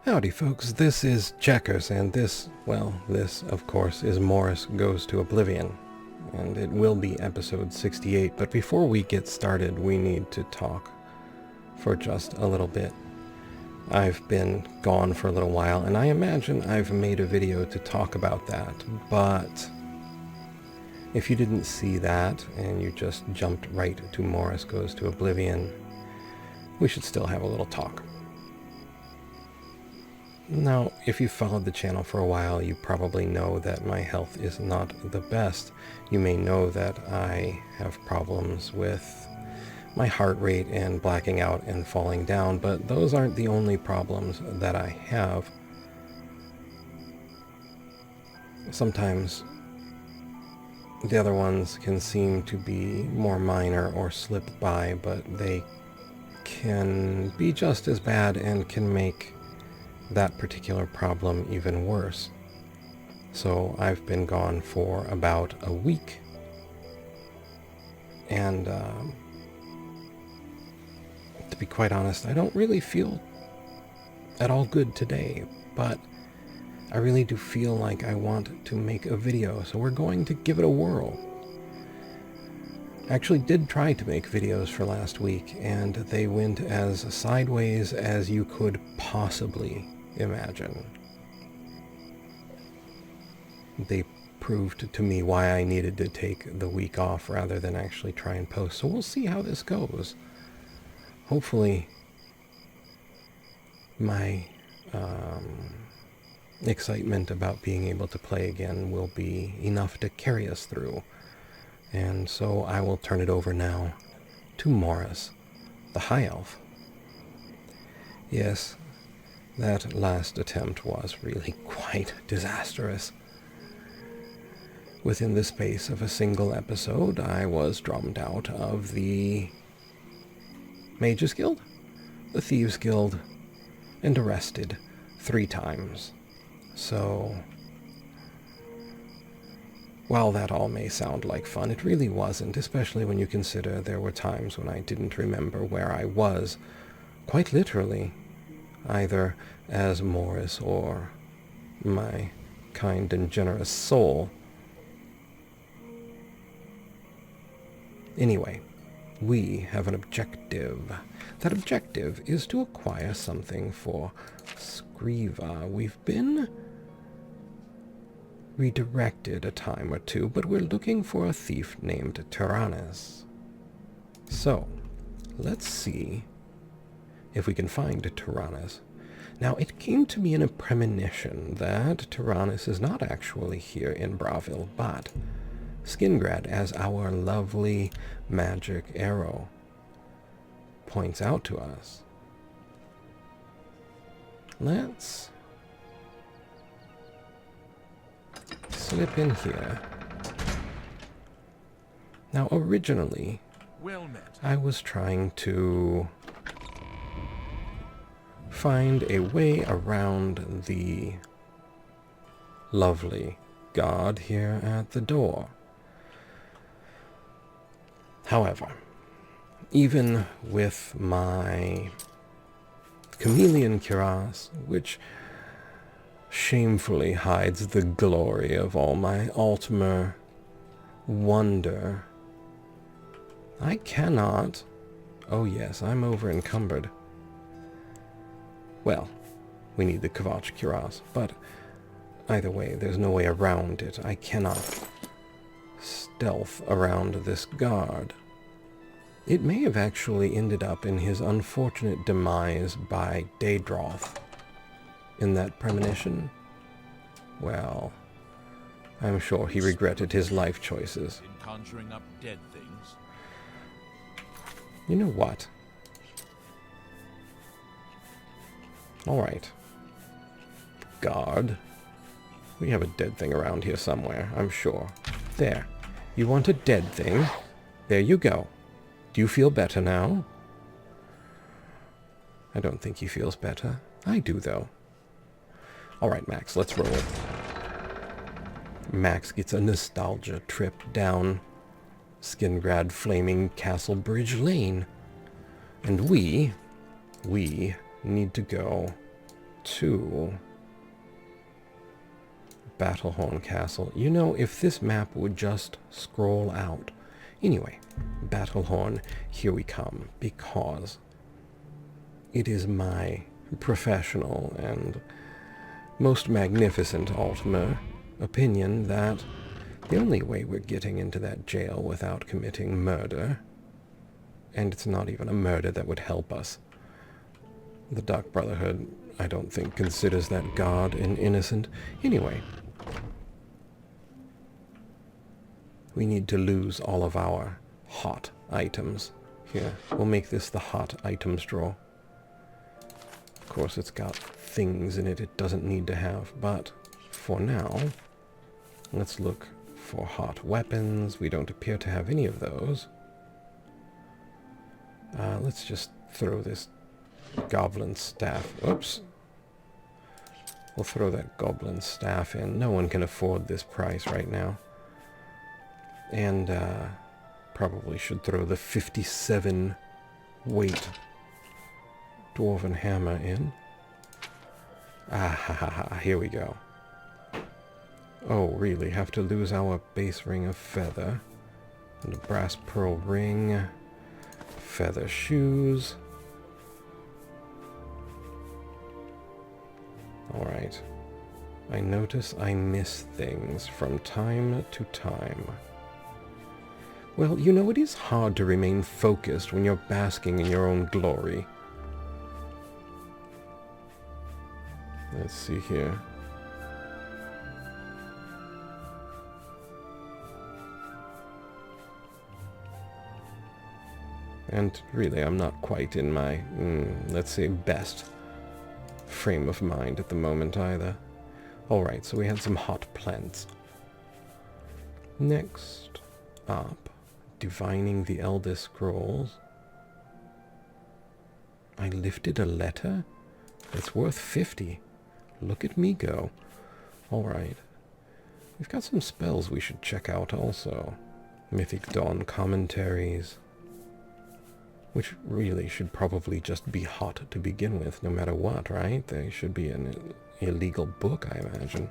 Howdy folks, this is Checkers, and this, of course, is Morous Goes to Oblivion, and it will be episode 68, but before we get started, we need to talk for just a little bit. I've been gone for a little while, and I imagine I've made a video to talk about that, but if you didn't see that, and you just jumped right to Morous Goes to Oblivion, we should still have a little talk. Now, if you've followed the channel for a while, you probably know that my health is not the best. You may know that I have problems with my heart rate and blacking out and falling down, but those aren't the only problems that I have. Sometimes the other ones can seem to be more minor or slip by, but they can be just as bad and can make that particular problem even worse. So I've been gone for about a week, and to be quite honest, I don't really feel at all good today, but I really do feel like I want to make a video, so we're going to give it a whirl. I actually did try to make videos for last week, and they went as sideways as you could possibly imagine. They proved to me why I needed to take the week off rather than actually try and post. So we'll see how this goes. Hopefully my excitement about being able to play again will be enough to carry us through. And so I will turn it over now to Morous the High Elf. Yes, that last attempt was really quite disastrous. Within the space of a single episode, I was drummed out of the Mages Guild, the Thieves Guild, and arrested 3 times. So, while that all may sound like fun, it really wasn't, especially when you consider there were times when I didn't remember where I was, quite literally, either as Morous or my kind and generous soul. Anyway, we have an objective. That objective is to acquire something for Scriva. We've been redirected a time or two, but we're looking for a thief named Theranis. So, let's see if we can find Theranis. Now, it came to me in a premonition that Theranis is not actually here in Bravil, but Skingrad, as our lovely magic arrow points out to us. Let's slip in here. Now, originally, I was trying to find a way around the lovely guard here at the door. However, even with my chameleon cuirass, which shamefully hides the glory of all my Altmer wonder, I cannot... Oh yes, I'm over-encumbered. Well, we need the Kvatch cuirass, but either way, there's no way around it. I cannot stealth around this guard. It may have actually ended up in his unfortunate demise by Daedroth in that premonition. Well, I'm sure he regretted his life choices. In conjuring up dead things. You know what? Alright. Guard. We have a dead thing around here somewhere, I'm sure. There. You want a dead thing? There you go. Do you feel better now? I don't think he feels better. I do, though. Alright, Max, let's roll. Max gets a nostalgia trip down Skingrad Flaming Castle Bridge Lane. And we need to go to Battlehorn Castle. You know, if this map would just scroll out. Anyway, Battlehorn, here we come, because it is my professional and most magnificent Altmer opinion that the only way we're getting into that jail without committing murder, and it's not even a murder that would help us. The Dark Brotherhood, I don't think, considers that guard an innocent. Anyway, we need to lose all of our hot items. Here, we'll make this the hot items drawer. Of course, it's got things in it it doesn't need to have, but for now, let's look for hot weapons. We don't appear to have any of those. Let's just throw this goblin staff. Oops. We'll throw that goblin staff in. No one can afford this price right now. And probably should throw the 57 weight dwarven hammer in. Ah ha ha ha, here we go. Oh, really? Have to lose our base ring of feather. And a brass pearl ring. Feather shoes. Alright. I notice I miss things from time to time. Well, you know, it is hard to remain focused when you're basking in your own glory. Let's see here. And really, I'm not quite in my, let's say, best frame of mind at the moment either. Alright, so we had some hot plants. Next up, divining the Elder Scrolls. I lifted a letter? It's worth 50. Look at me go. Alright. We've got some spells we should check out also. Mythic Dawn commentaries. Which really should probably just be hot to begin with, no matter what, right? They should be an illegal book, I imagine.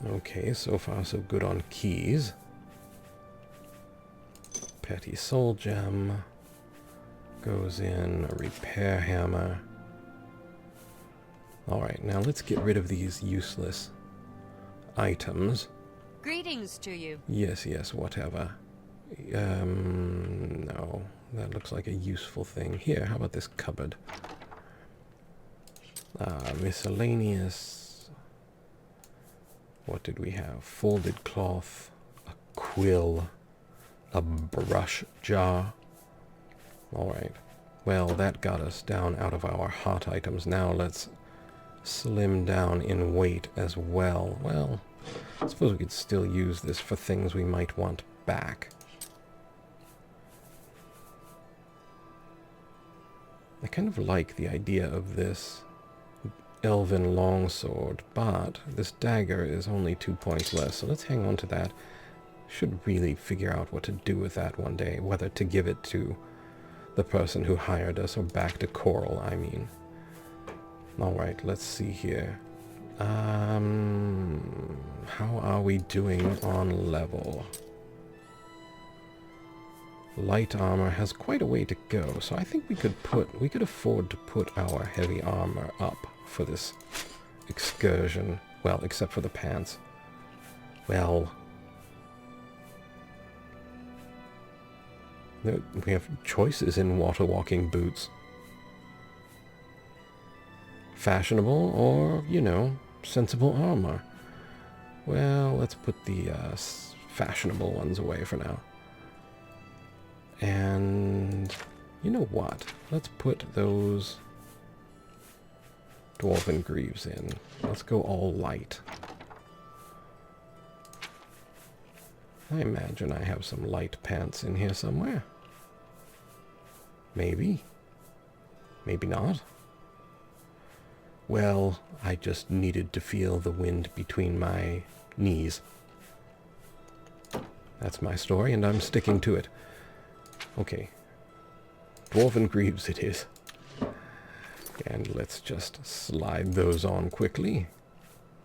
Okay, so far so good on keys. Petty soul gem. Goes in a repair hammer. Alright, now let's get rid of these useless items. Greetings to you. Yes, yes, whatever. No. That looks like a useful thing. Here, how about this cupboard? Miscellaneous. What did we have? Folded cloth, a quill, a brush jar. Alright. Well, that got us down out of our hot items. Now let's slim down in weight as well. Well, I suppose we could still use this for things we might want back. I kind of like the idea of this elven longsword, but this dagger is only 2 points less, so let's hang on to that. Should really figure out what to do with that one day, whether to give it to the person who hired us or back to Coral, I mean. Alright, let's see here. How are we doing on level? Light armor has quite a way to go, so I think we could afford to put our heavy armor up for this excursion. Well, except for the pants. Well, we have choices in water walking boots. Fashionable or, you know, sensible armor. Well, let's put the fashionable ones away for now. And you know what? Let's put those dwarven greaves in. Let's go all light. I imagine I have some light pants in here somewhere. Maybe. Maybe not. Well, I just needed to feel the wind between my knees. That's my story, and I'm sticking to it. Okay. Dwarven greaves it is. And let's just slide those on quickly,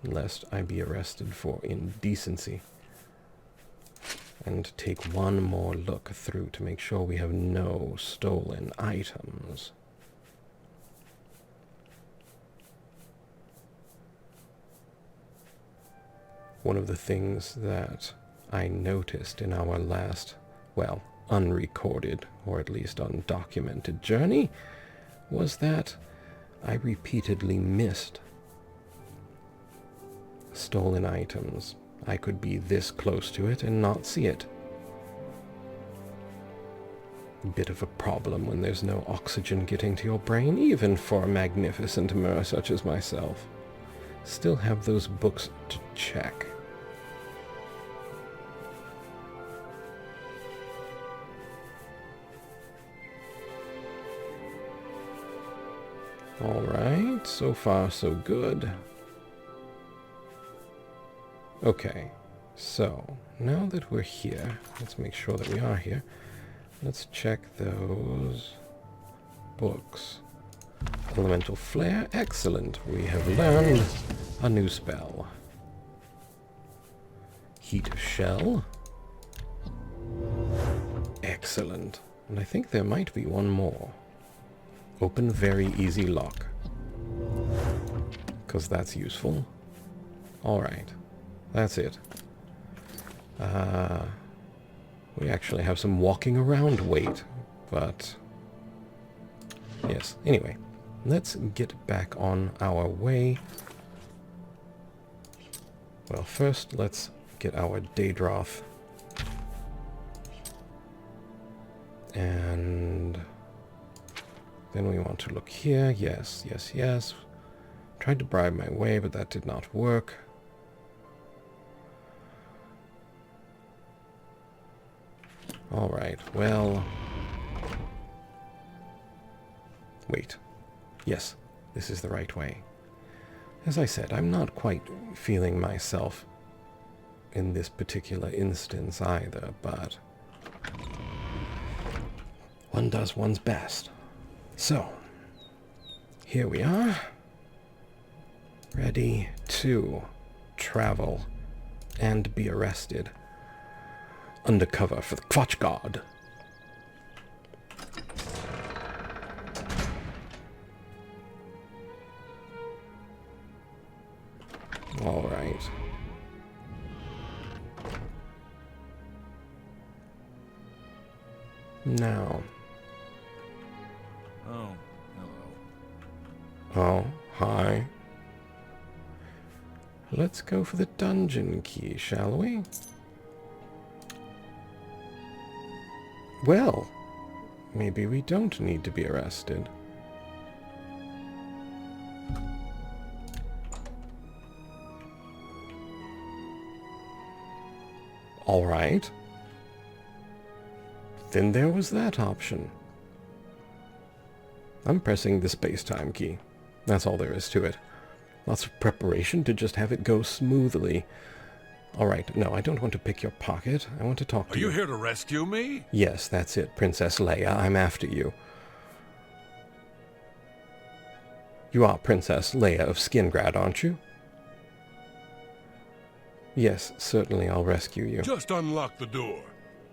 lest I be arrested for indecency. And take one more look through to make sure we have no stolen items. One of the things that I noticed in our last, well, unrecorded, or at least undocumented journey, was that I repeatedly missed stolen items. I could be this close to it and not see it. A bit of a problem when there's no oxygen getting to your brain, even for a magnificent mer such as myself. Still have those books to check. Alright, so far so good. Okay, so now that we're here, let's make sure that we are here. Let's check those books. Elemental Flare, excellent. We have learned a new spell. Heat Shell. Excellent. And I think there might be one more. Open Very Easy Lock. Because that's useful. Alright. That's it. We actually have some walking around weight, but yes. Anyway, let's get back on our way. Well, first let's get our Daedroth. And then we want to look here. Yes, yes, yes. Tried to bribe my way, but that did not work. Alright, well... Wait. Yes, this is the right way. As I said, I'm not quite feeling myself in this particular instance either, but... one does one's best. So, here we are. Ready to travel and be arrested. Undercover for the Quatch God. All right. Now. Oh, hello. Oh, hi. Let's go for the dungeon key, shall we? Well, maybe we don't need to be arrested. All right. Then there was that option. I'm pressing the space-time key. That's all there is to it. Lots of preparation to just have it go smoothly. All right, no, I don't want to pick your pocket. I want to talk to you. Are you here to rescue me? Yes, that's it, Princess Leia. I'm after you. You are Princess Leia of Skingrad, aren't you? Yes, certainly I'll rescue you. Just unlock the door.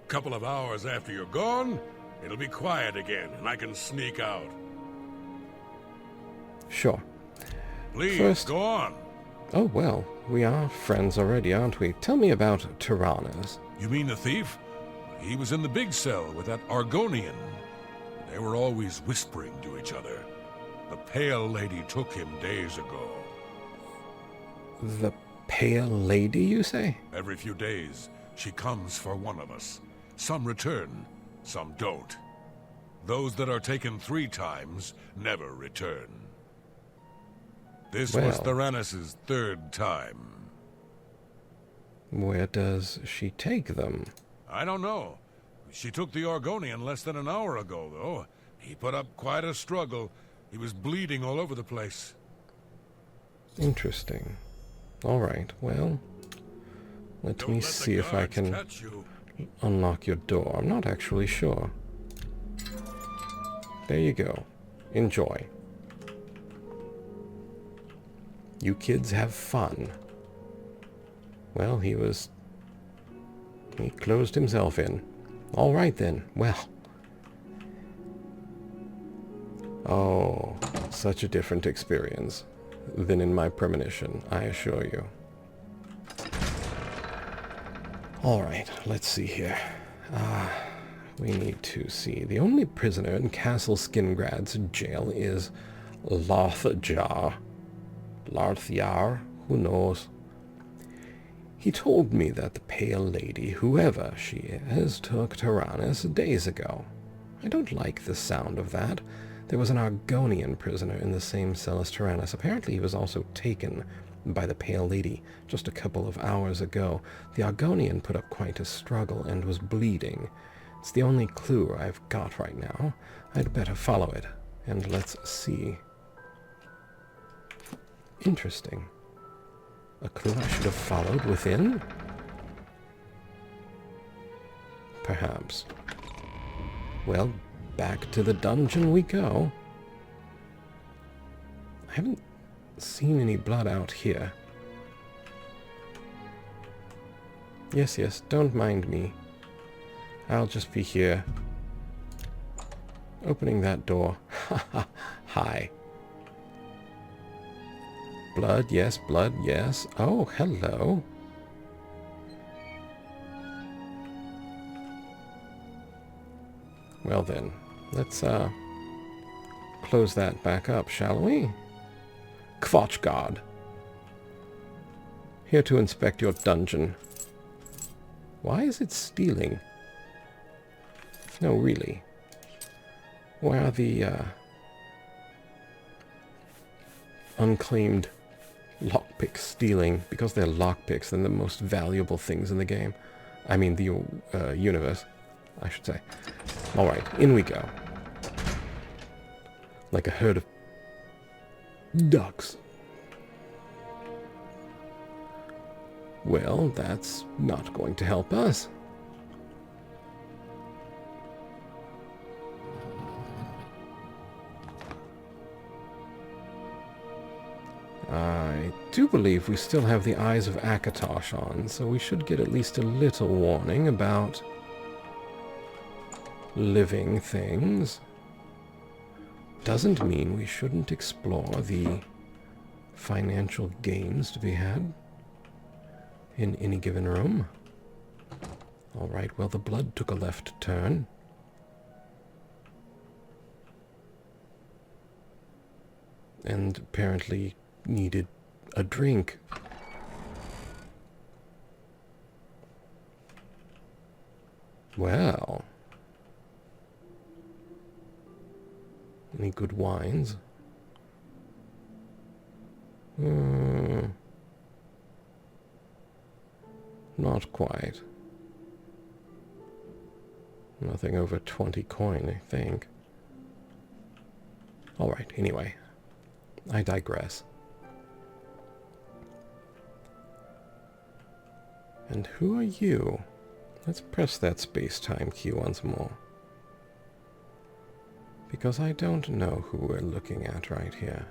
A couple of hours after you're gone, it'll be quiet again, and I can sneak out. Sure. Please, First... go on. Oh, well, we are friends already, aren't we? Tell me about Theranis. You mean the thief? He was in the big cell with that Argonian. They were always whispering to each other. The Pale Lady took him days ago. The Pale Lady, you say? Every few days, she comes for one of us. Some return, some don't. Those that are taken 3 times never return. This was Theranis' 3rd time. Where does she take them? I don't know. She took the Argonian less than an hour ago, though. He put up quite a struggle. He was bleeding all over the place. Interesting. All right, well, let me see if I can unlock your door. I'm not actually sure. There you go. Enjoy. You kids have fun. Well, he closed himself in. All right then. Well. Oh, such a different experience than in my premonition, I assure you. All right, let's see here. We need to see. The only prisoner in Castle Skingrad's jail is Larthjar. Larthjar? Who knows? He told me that the Pale Lady, whoever she is, took Theranis days ago. I don't like the sound of that. There was an Argonian prisoner in the same cell as Theranis. Apparently he was also taken by the Pale Lady just a couple of hours ago. The Argonian put up quite a struggle and was bleeding. It's the only clue I've got right now. I'd better follow it. And let's see. Interesting. A clue I should have followed within? Perhaps. Well, back to the dungeon we go. I haven't seen any blood out here. Yes, yes, don't mind me. I'll just be here. Opening that door. Hi. Blood, yes, blood, yes. Oh, hello. Well then, let's close that back up, shall we? Kvotchgard. Here to inspect your dungeon. Why is it stealing? No, really. Why are the unclaimed lockpicks stealing? Because they're lockpicks, then the most valuable things in the game. I mean, the universe, I should say. Alright, in we go. Like a herd of ducks. Well, that's not going to help us. I do believe we still have the Eyes of Akatosh on, so we should get at least a little warning about living things. Doesn't mean we shouldn't explore the financial gains to be had in any given room. Alright, well, the blood took a left turn. And apparently needed a drink. Well. Any good wines? Not quite. Nothing over 20 coin, I think. Alright, anyway. I digress. And who are you? Let's press that space-time key once more. Because I don't know who we're looking at right here.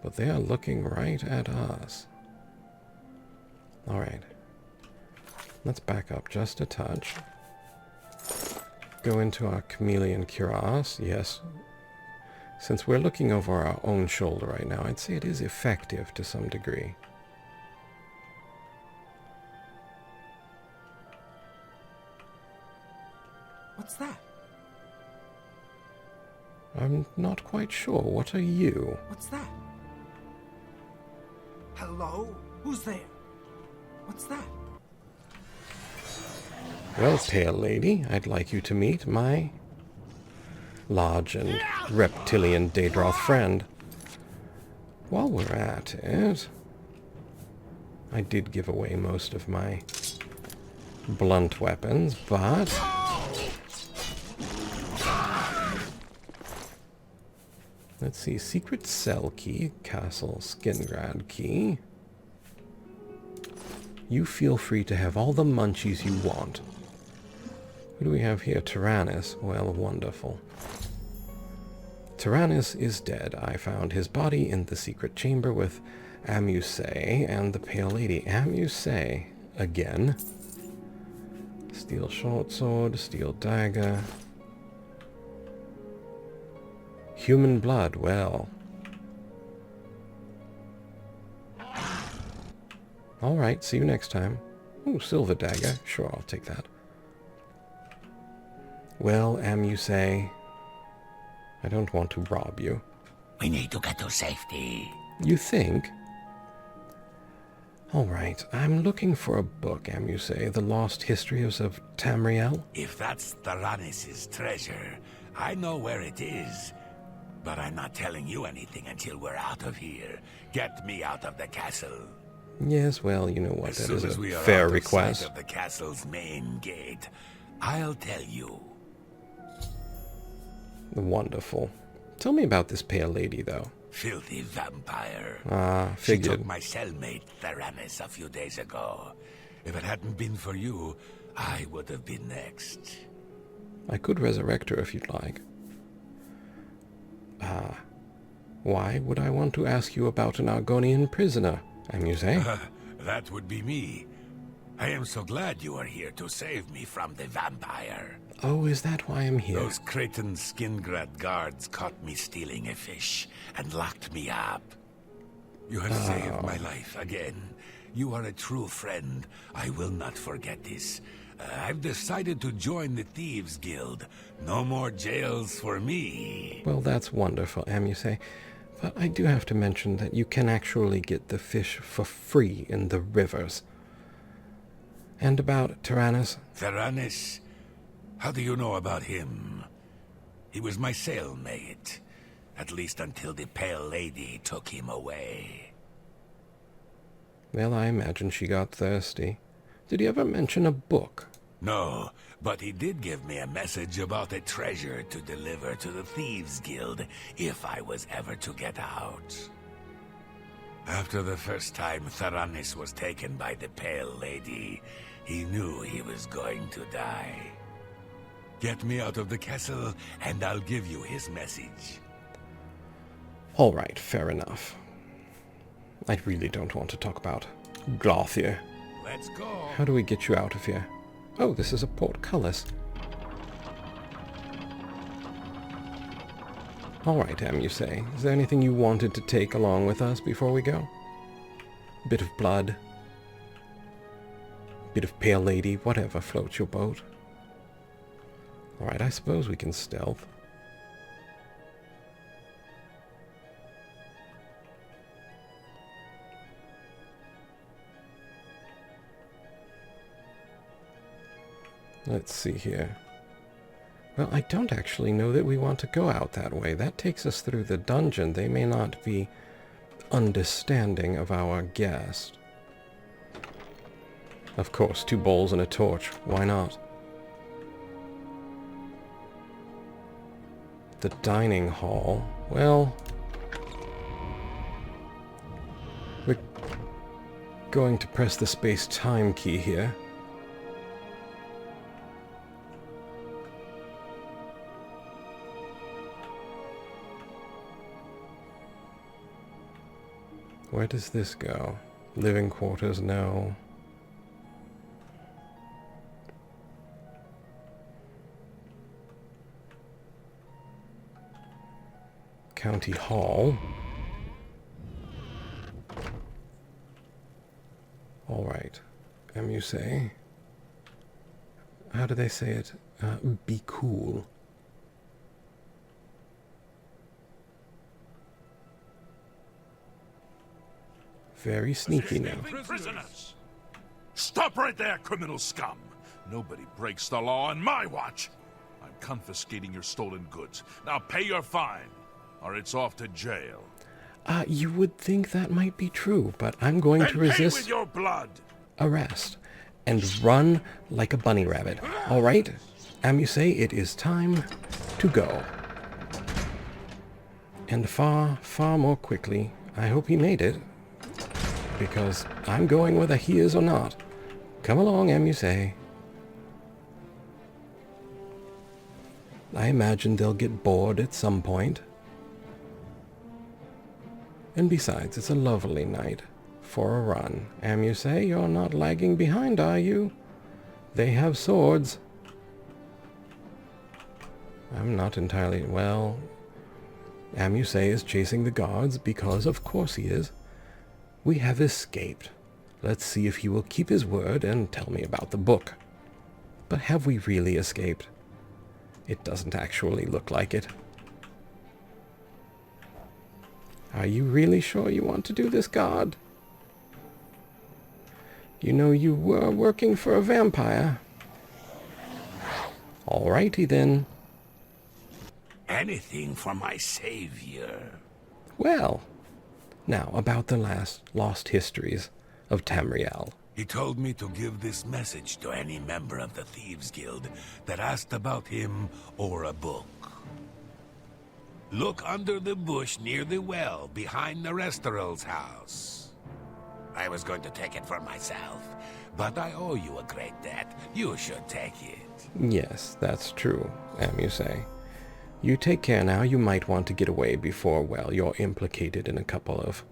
But they are looking right at us. Alright. Let's back up just a touch. Go into our chameleon cuirass. Yes. Since we're looking over our own shoulder right now, I'd say it is effective to some degree. What's that? I'm not quite sure. What are you? What's that? Hello? Who's there? What's that? Well, Pale Lady, I'd like you to meet my large and reptilian Daedroth friend. While we're at it, I did give away most of my blunt weapons, but let's see, secret cell key, Castle Skingrad key. You feel free to have all the munchies you want. Who do we have here? Theranis. Well, wonderful. Theranis is dead. I found his body in the secret chamber with Amuse and the Pale Lady. Amuse again. Steel short sword, steel dagger. Human blood, well. Alright, see you next time. Ooh, silver dagger. Sure, I'll take that. Well, Amuse, I don't want to rob you. We need to get to safety. You think? Alright, I'm looking for a book, Amuse, The Lost Histories of Tamriel. If that's Theranis' treasure, I know where it is. But I'm not telling you anything until we're out of here. Get me out of the castle. Yes, well, you know what, As that soon is as a we are fair out of request. sight of the castle's main gate, I'll tell you. Wonderful. Tell me about this Pale Lady, though. Filthy vampire. Figured. She took my cellmate Theranis a few days ago. If it hadn't been for you, I would have been next. I could resurrect her if you'd like. Why would I want to ask you about an Argonian prisoner, Amuse? That would be me. I am so glad you are here to save me from the vampire. Oh, is that why I'm here? Those Cretan Skingrad guards caught me stealing a fish and locked me up. You have saved my life again. You are a true friend. I will not forget this. I've decided to join the Thieves Guild. No more jails for me. Well, that's wonderful, Amuse. But I do have to mention that you can actually get the fish for free in the rivers. And about Theranis? Theranis? How do you know about him? He was my cellmate. At least until the Pale Lady took him away. Well, I imagine she got thirsty. Did he ever mention a book? No, but he did give me a message about a treasure to deliver to the Thieves Guild if I was ever to get out. After the first time Theranis was taken by the Pale Lady, he knew he was going to die. Get me out of the castle, and I'll give you his message. All right, fair enough. I really don't want to talk about Glarthir. Let's go. How do we get you out of here? Oh, this is a portcullis. Alright, Amuse. Is there anything you wanted to take along with us before we go? A bit of blood. A bit of Pale Lady, whatever floats your boat. Alright, I suppose we can stealth. Let's see here. Well, I don't actually know that we want to go out that way. That takes us through the dungeon. They may not be understanding of our guest. Of course, 2 bowls and a torch. Why not? The dining hall. Well, we're going to press the space-time key here. Where does this go? Living quarters, no. County Hall. Alright. Amuse. How do they say it? Be cool. Very sneaky now. Prisoners! Stop right there, criminal scum! Nobody breaks the law on my watch! I'm confiscating your stolen goods. Now pay your fine, or it's off to jail. You would think that might be true, but I'm going to Then pay with resist your blood! arrest and run like a bunny rabbit. Alright? Amuse, it is time to go. And far, far more quickly. I hope he made it, because I'm going whether he is or not. Come along, Amuse. I imagine they'll get bored at some point. And besides, it's a lovely night for a run. You say you're not lagging behind, are you? They have swords. I'm not entirely... Well, Amuse is chasing the guards because of course he is. We have escaped. Let's see if he will keep his word and tell me about the book. But have we really escaped? It doesn't actually look like it. Are you really sure you want to do this, guard? You know you were working for a vampire. Alrighty then. Anything for my savior. Well, now about the Lost Histories of Tamriel. He told me to give this message to any member of the Thieves Guild that asked about him or a book. Look under the bush near the well behind the Restoral's house. I was going to take it for myself, but I owe you a great debt. You should take it. Yes, that's true, Amuse. You take care now. You might want to get away before, well, you're implicated in a couple of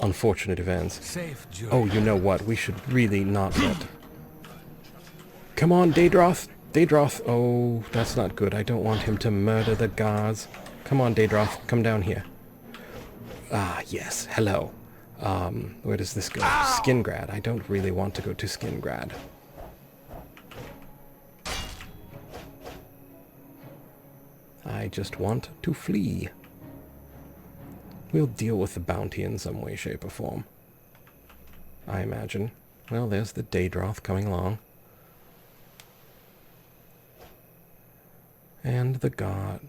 unfortunate events. Safe journey. Oh, you know what? We should really not let... Come on, Daedroth! Daedroth! Oh, that's not good. I don't want him to murder the guards. Come on, Daedroth. Come down here. Ah, yes. Hello. Where does this go? Ow! Skingrad. I don't really want to go to Skingrad. I just want to flee. We'll deal with the bounty in some way, shape, or form, I imagine. Well, there's the Daedroth coming along. And the guard.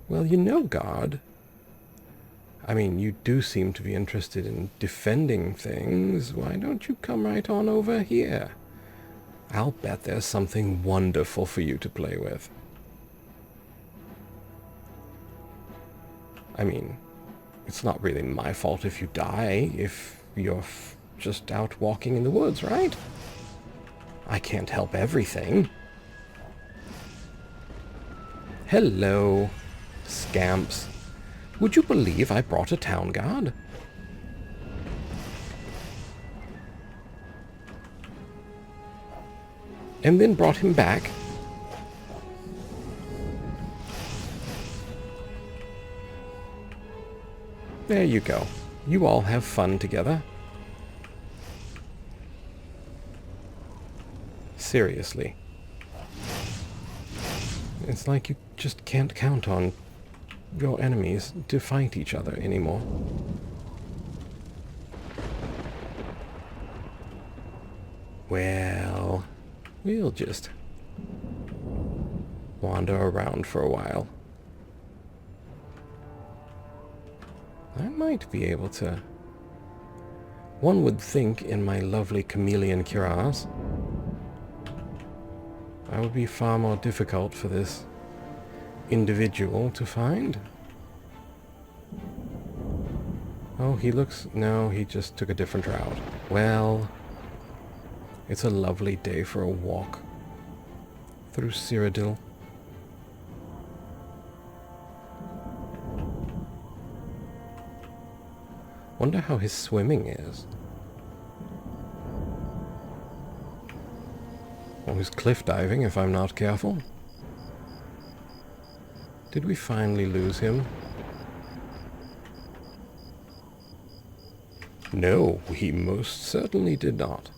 Well, you know, guard. I mean, you do seem to be interested in defending things. Why don't you come right on over here? I'll bet there's something wonderful for you to play with. I mean, it's not really my fault if you die, if you're just out walking in the woods, right? I can't help everything. Hello, scamps. Would you believe I brought a town guard? And then brought him back. There you go. You all have fun together. Seriously. It's like you just can't count on your enemies to fight each other anymore. Well, we'll just wander around for a while. I might be able to... One would think in my lovely chameleon cuirass, I would be far more difficult for this individual to find. Oh, he looks... No, he just took a different route. Well, it's a lovely day for a walk through Cyrodiil. Wonder how his swimming is. Or his cliff diving, if I'm not careful. Did we finally lose him? No, we most certainly did not.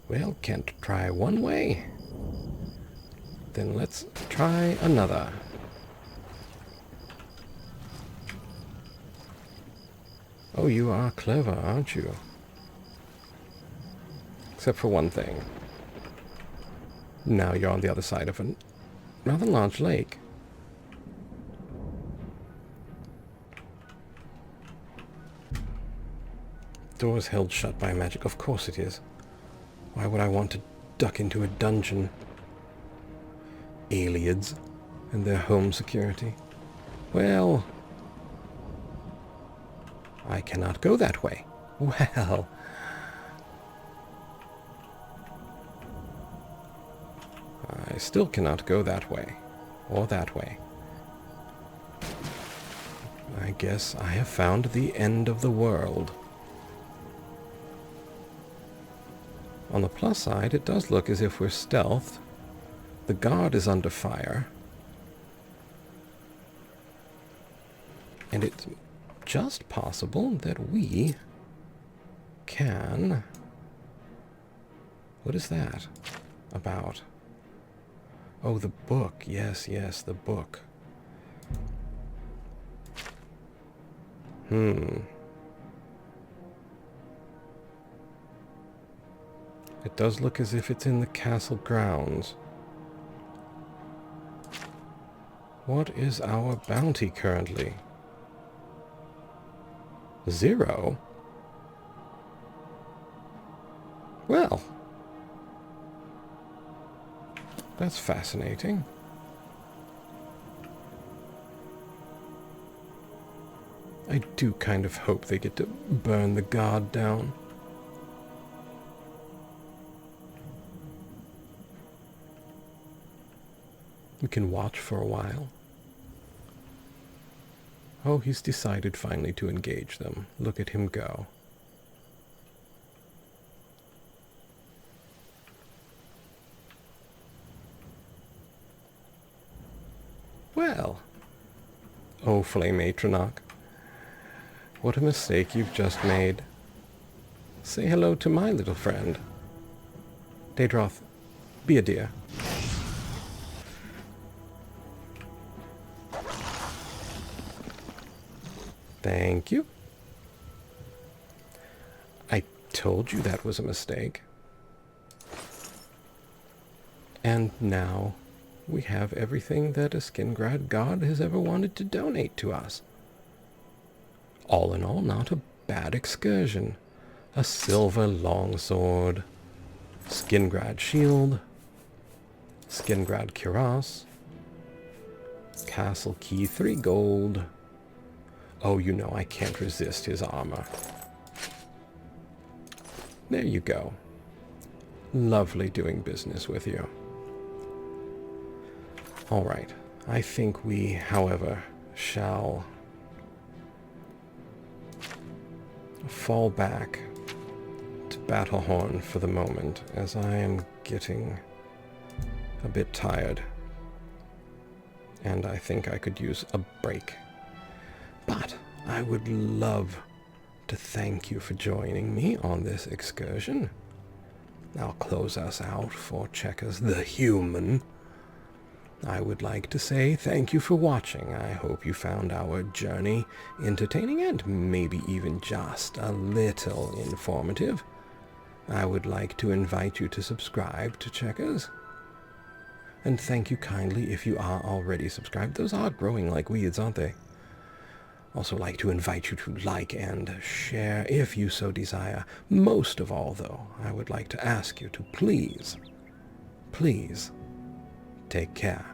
Well, can't try one way. Then let's try another. Oh, you are clever, aren't you? Except for one thing. Now you're on the other side of a rather large lake. Door's held shut by magic. Of course it is. Why would I want to duck into a dungeon? Aliens and their home security. Well... I cannot go that way. Well... I still cannot go that way. Or that way. I guess I have found the end of the world. On the plus side, it does look as if we're stealthed. The guard is under fire. And it's just possible that we can... What is that about? Oh, the book. Yes, yes, the book. It does look as if it's in the castle grounds. What is our bounty currently? 0? Well, that's fascinating. I do kind of hope they get to burn the guard down. We can watch for a while. Oh, he's decided finally to engage them. Look at him go. Well. Oh, Flame Atronach. What a mistake you've just made. Say hello to my little friend. Daedroth, be a dear. Thank you. I told you that was a mistake. And now we have everything that a Skingrad god has ever wanted to donate to us. All in all, not a bad excursion. A silver longsword, Skingrad shield, Skingrad cuirass, castle key 3 gold. Oh, you know I can't resist his armor. There you go. Lovely doing business with you. All right. I think we, however, shall fall back to Battlehorn for the moment, as I am getting a bit tired. And I think I could use a break. But I would love to thank you for joining me on this excursion. I'll close us out for Checkers the Human. I would like to say thank you for watching. I hope you found our journey entertaining and maybe even just a little informative. I would like to invite you to subscribe to Checkers. And thank you kindly if you are already subscribed. Those are growing like weeds, aren't they? Also like to invite you to like and share if you so desire. Most of all, though, I would like to ask you to please take care.